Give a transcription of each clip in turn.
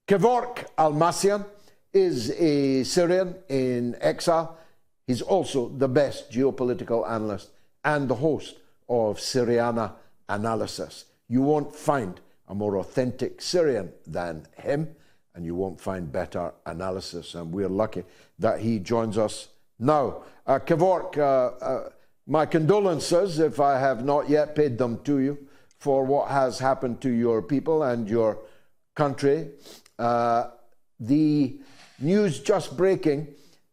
Kevork Almassian is a Syrian in exile. He's also the best geopolitical analyst and the host of Syriana Analysis. You won't find a more authentic Syrian than him, and you won't find better analysis, and we're lucky that he joins us now. Kevork, my condolences, if I have not yet paid them to you, for what has happened to your people and your country. The news just breaking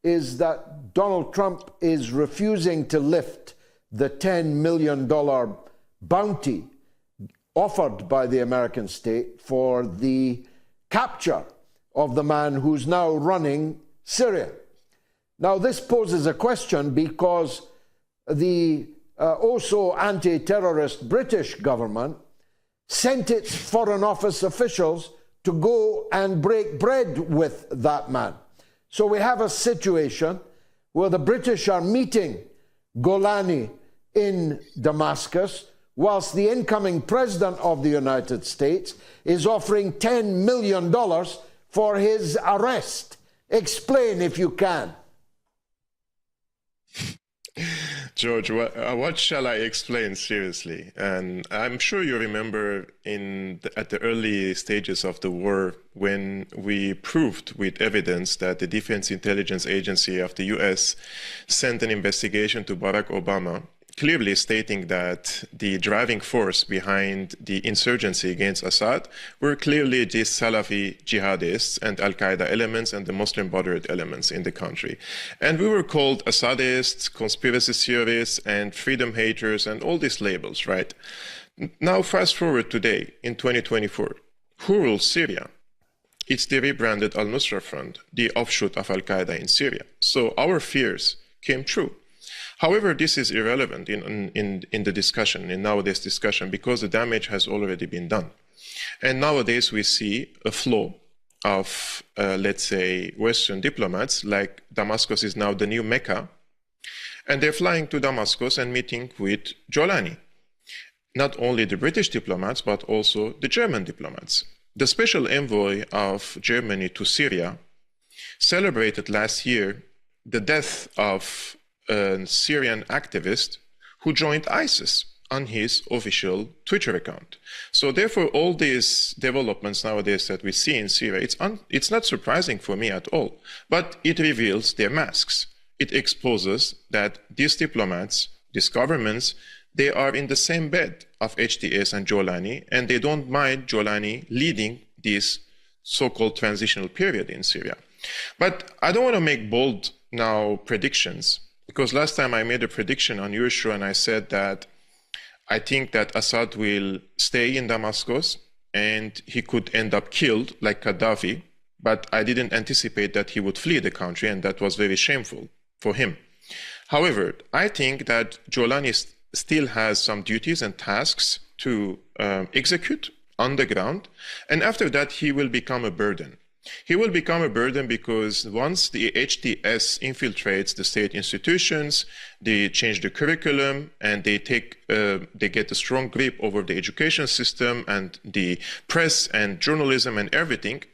is that Donald Trump is refusing to lift the $10 million bounty offered by the American state for the capture of the man who's now running Syria. Now, this poses a question because the also anti-terrorist British government sent its Foreign Office officials to go and break bread with that man. So we have a situation where the British are meeting Jolani in Damascus, whilst the incoming president of the United States is offering $10 million for his arrest. Explain if you can. George, what shall I explain seriously? And I'm sure you remember at the early stages of the war when we proved with evidence that the Defense Intelligence Agency of the US sent an investigation to Barack Obama, clearly stating that the driving force behind the insurgency against Assad were clearly the Salafi jihadists and Al-Qaeda elements and the Muslim Brotherhood elements in the country. And we were called Assadists, conspiracy theorists, and freedom haters, and all these labels, right? Now, fast forward today, in 2024, who rules Syria? It's the rebranded Al-Nusra Front, the offshoot of Al-Qaeda in Syria. So our fears came true. However, this is irrelevant in the discussion, in nowadays discussion, because the damage has already been done. And nowadays we see a flow of, let's say, Western diplomats, like Damascus is now the new Mecca, and they're flying to Damascus and meeting with Jolani. Not only the British diplomats, but also the German diplomats. The special envoy of Germany to Syria celebrated last year the death of a Syrian activist who joined ISIS on his official Twitter account. So therefore, all these developments nowadays that we see in Syria, it's not surprising for me at all, but it reveals their masks. It exposes that these diplomats, these governments, they are in the same bed of HTS and Jolani, and they don't mind Jolani leading this so-called transitional period in Syria. But I don't want to make bold now predictions, because last time I made a prediction on your show and I said that I think that Assad will stay in Damascus and he could end up killed like Gaddafi, but I didn't anticipate that he would flee the country, and that was very shameful for him. However, I think that Jolani still has some duties and tasks to execute on the ground, and after that he will become a burden. He will become a burden because once the HTS infiltrates the state institutions, they change the curriculum, and they get a strong grip over the education system and the press and journalism and everything,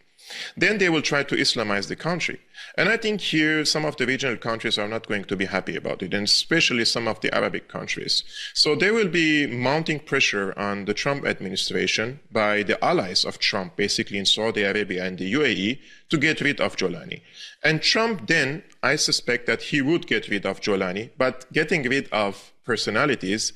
then they will try to Islamize the country. And I think here some of the regional countries are not going to be happy about it, and especially some of the Arabic countries. So there will be mounting pressure on the Trump administration by the allies of Trump, basically in Saudi Arabia and the UAE, to get rid of Jolani. And Trump then, I suspect that he would get rid of Jolani, but getting rid of personalities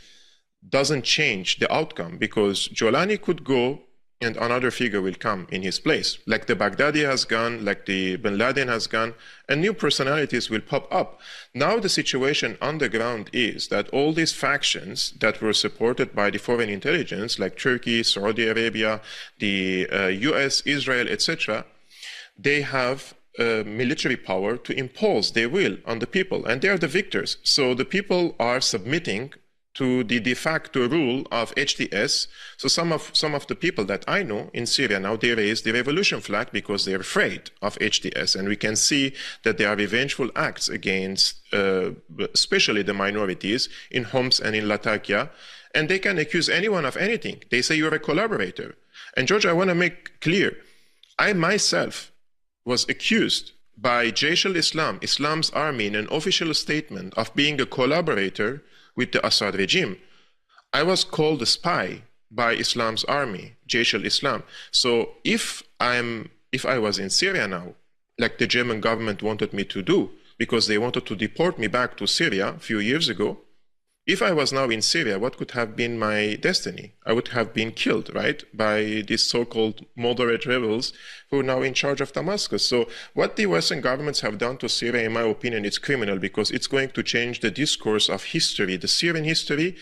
doesn't change the outcome, because Jolani could go and another figure will come in his place. Like the Baghdadi has gone, like the Bin Laden has gone, and new personalities will pop up. Now the situation on the ground is that all these factions that were supported by the foreign intelligence, like Turkey, Saudi Arabia, the US, Israel, etc., they have military power to impose their will on the people, and they are the victors. So the people are submitting to the de facto rule of HTS. So some of the people that I know in Syria now, they raise the revolution flag because they're afraid of HTS. And we can see that there are revengeful acts against especially the minorities in Homs and in Latakia. And they can accuse anyone of anything. They say you're a collaborator. And George, I want to make clear, I myself was accused by Jaish al-Islam, Islam's army, in an official statement of being a collaborator with the Assad regime. I was called a spy by Islam's army, Jaish al-Islam. So if I was in Syria now, like the German government wanted me to do, because they wanted to deport me back to Syria a few years ago, if I was now in Syria, what could have been my destiny? I would have been killed, right, by these so-called moderate rebels who are now in charge of Damascus. So what the Western governments have done to Syria, in my opinion, is criminal, because it's going to change the discourse of history, the Syrian history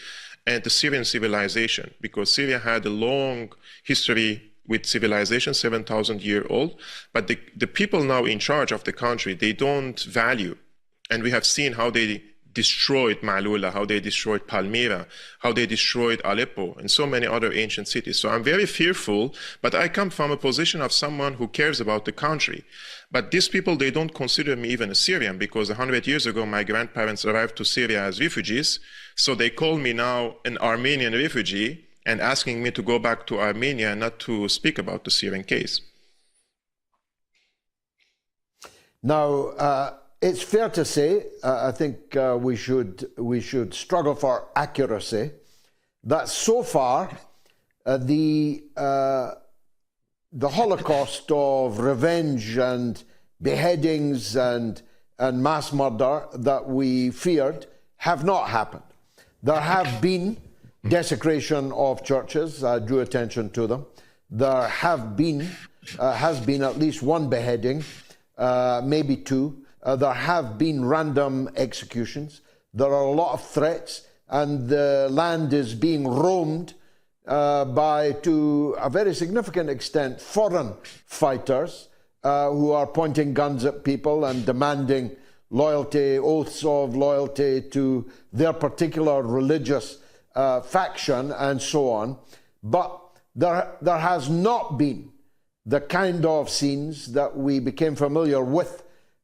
and the Syrian civilization, because Syria had a long history with civilization, 7,000-year-old, but the people now in charge of the country, they don't value, and we have seen how they destroyed Ma'lula, how they destroyed Palmyra, how they destroyed Aleppo, and so many other ancient cities. So I'm very fearful, but I come from a position of someone who cares about the country. But these people, they don't consider me even a Syrian, because 100 years ago, my grandparents arrived to Syria as refugees. So they call me now an Armenian refugee and asking me to go back to Armenia and not to speak about the Syrian case. Now, it's fair to say, I think we should struggle for accuracy, that so far the Holocaust of revenge and beheadings and mass murder that we feared have not happened. There have been desecration of churches. I drew attention to them. There has been at least one beheading, maybe two. There have been random executions. There are a lot of threats, and the land is being roamed by, to a very significant extent, foreign fighters who are pointing guns at people and demanding loyalty, oaths of loyalty to their particular religious faction and so on. But there has not been the kind of scenes that we became familiar with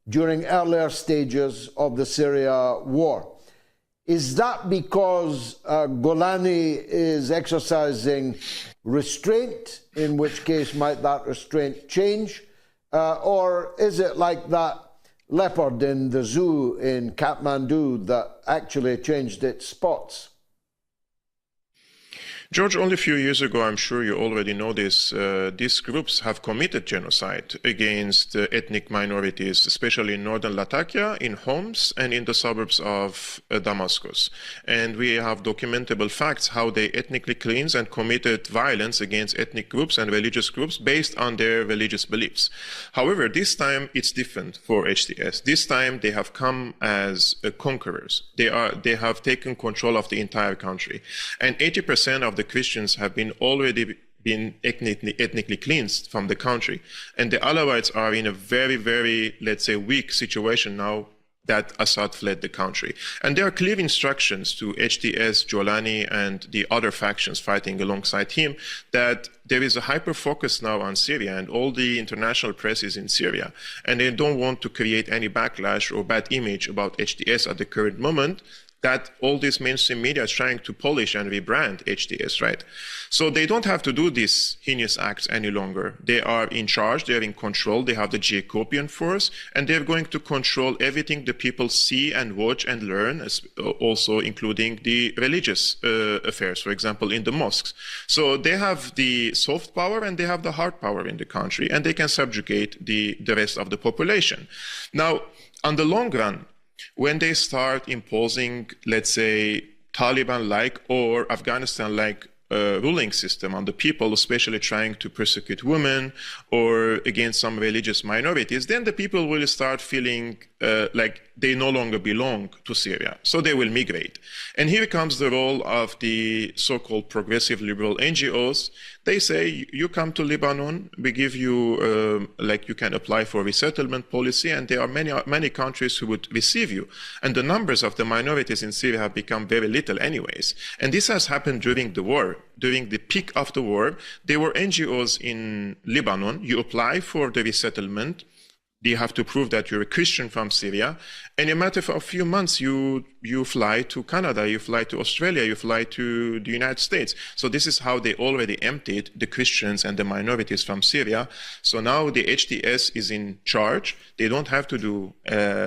during earlier stages of the Syria war. Is that because Golani is exercising restraint, in which case might that restraint change? Or is it like that leopard in the zoo in Kathmandu that actually changed its spots? George, only a few years ago, I'm sure you already know this, these groups have committed genocide against ethnic minorities, especially in northern Latakia, in Homs, and in the suburbs of Damascus. And we have documentable facts how they ethnically cleansed and committed violence against ethnic groups and religious groups based on their religious beliefs. However, this time it's different for HTS. This time they have come as conquerors. They have taken control of the entire country. And 80% of the Christians have already been ethnically cleansed from the country. And the Alawites are in a very, very, let's say, weak situation now that Assad fled the country. And there are clear instructions to HTS, Jolani, and the other factions fighting alongside him that there is a hyper focus now on Syria, and all the international press is in Syria. And they don't want to create any backlash or bad image about HTS at the current moment, that all this mainstream media is trying to polish and rebrand HTS, right? So they don't have to do these heinous acts any longer. They are in charge, they're in control, they have the Jacobian force, and they're going to control everything the people see and watch and learn, also including the religious affairs, for example, in the mosques. So they have the soft power and they have the hard power in the country, and they can subjugate the rest of the population. Now, on the long run, when they start imposing, let's say, Taliban-like or Afghanistan-like ruling system on the people, especially trying to persecute women or against some religious minorities, then the people will start feeling like they no longer belong to Syria. So they will migrate. And here comes the role of the so-called progressive liberal NGOs. They say, you come to Lebanon, we give you, like you can apply for resettlement policy, and there are many countries who would receive you. And the numbers of the minorities in Syria have become very little anyways. And this has happened during the war. During the peak of the war, there were NGOs in Lebanon. You apply for the resettlement. You have to prove that you're a Christian from Syria. And in a matter of a few months, you you fly to Canada, you fly to Australia, you fly to the United States. So this is how they already emptied the Christians and the minorities from Syria. So now the HTS is in charge. They don't have to do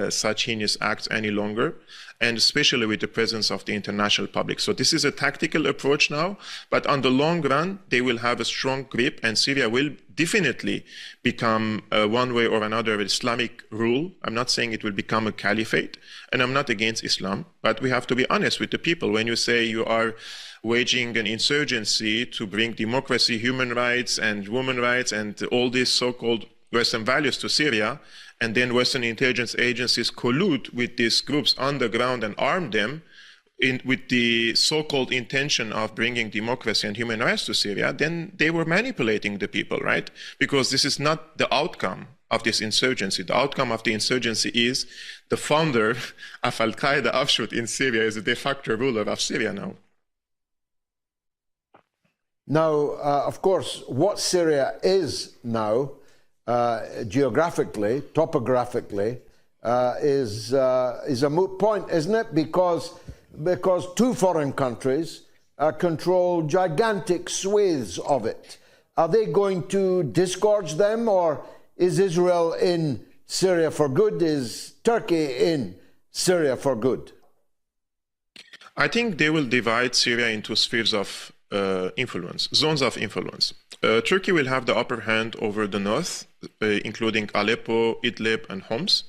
such heinous acts any longer, and especially with the presence of the international public. So this is a tactical approach now, but on the long run, they will have a strong grip, and Syria will definitely become one way or another Islamic rule. I'm not saying it will become a caliphate, and I'm not against Islam, but we have to be honest with the people. When you say you are waging an insurgency to bring democracy, human rights, and women's rights, and all these so-called Western values to Syria, and then Western intelligence agencies collude with these groups on the ground and arm them with the so-called intention of bringing democracy and human rights to Syria, then they were manipulating the people, right? Because this is not the outcome of this insurgency. The outcome of the insurgency is the founder of Al-Qaeda offshoot in Syria is the de facto ruler of Syria now. Now, of course, what Syria is now, geographically, topographically, is a moot point, isn't it? Because two foreign countries control gigantic swathes of it. Are they going to disgorge them, or is Israel in Syria for good? Is Turkey in Syria for good? I think they will divide Syria into spheres of influence, zones of influence. Turkey will have the upper hand over the north, including Aleppo, Idlib, and Homs.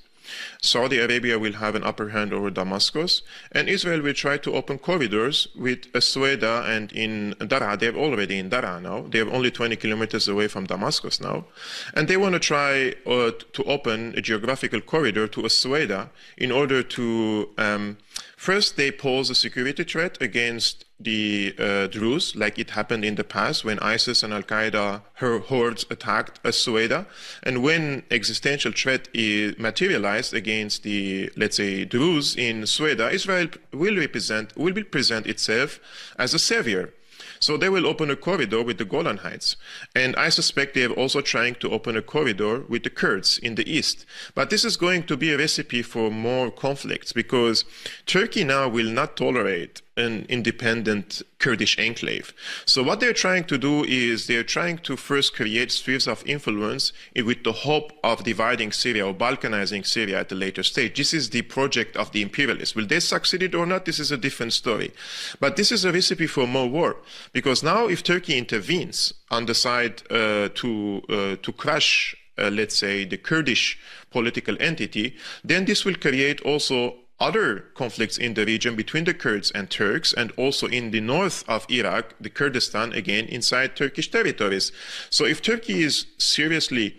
Saudi Arabia will have an upper hand over Damascus, and Israel will try to open corridors with Sueda and in Daraa. They're already in Daraa now. They're only 20 kilometers away from Damascus now. And they want to try to open a geographical corridor to Sueda in order to, first they pose a security threat against the Druze, like it happened in the past when ISIS and Al-Qaeda, her hordes attacked Sueda. And when existential threat is materialized against the, let's say, Druze in Sueda, Israel will present itself as a savior. So they will open a corridor with the Golan Heights. And I suspect they are also trying to open a corridor with the Kurds in the east. But this is going to be a recipe for more conflicts, because Turkey now will not tolerate an independent Kurdish enclave. So what they're trying to do is they're trying to first create spheres of influence with the hope of dividing Syria or balkanizing Syria at a later stage. This is the project of the imperialists. Will they succeed or not? This is a different story. But this is a recipe for more war, because now if Turkey intervenes on the side to crush, let's say, the Kurdish political entity, then this will create also other conflicts in the region between the Kurds and Turks, and also in the north of Iraq, the Kurdistan, again, inside Turkish territories. So if Turkey is seriously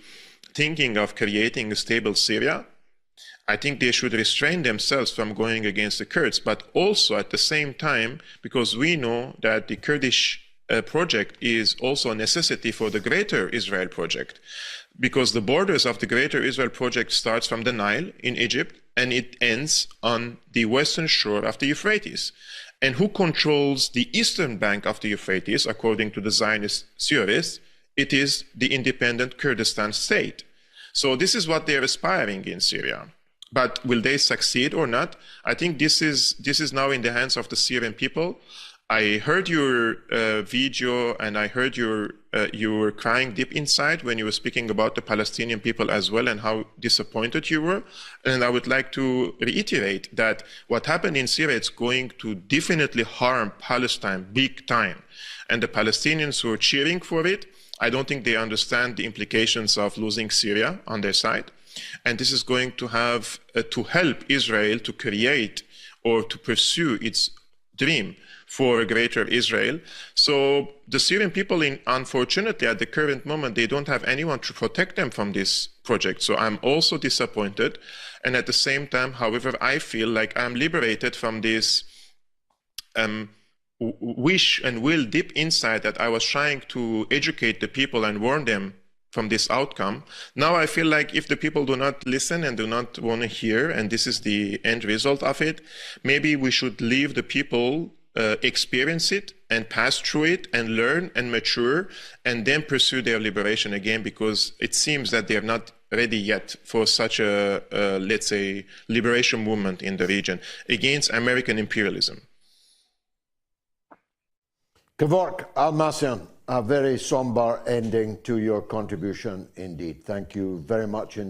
thinking of creating a stable Syria, I think they should restrain themselves from going against the Kurds, but also at the same time, because we know that the Kurdish project is also a necessity for the Greater Israel project, because the borders of the Greater Israel project starts from the Nile in Egypt, and it ends on the western shore of the Euphrates. And who controls the eastern bank of the Euphrates, according to the Zionist theorists? It is the independent Kurdistan state. So this is what they're aspiring in Syria. But will they succeed or not? I think this is now in the hands of the Syrian people. I heard your video, and I heard you were crying deep inside when you were speaking about the Palestinian people as well, and how disappointed you were. And I would like to reiterate that what happened in Syria is going to definitely harm Palestine big time. And the Palestinians who are cheering for it, I don't think they understand the implications of losing Syria on their side. And this is going to have to help Israel to create or to pursue its dream for a greater Israel. So the Syrian people, unfortunately, at the current moment, they don't have anyone to protect them from this project. So I'm also disappointed. And at the same time, however, I feel like I'm liberated from this wish and will deep inside that I was trying to educate the people and warn them from this outcome. Now I feel like if the people do not listen and do not want to hear, and this is the end result of it, maybe we should leave the people experience it and pass through it and learn and mature and then pursue their liberation again, because it seems that they are not ready yet for such a, let's say, liberation movement in the region against American imperialism. Kevork Almassian, a very somber ending to your contribution indeed. Thank you very much indeed.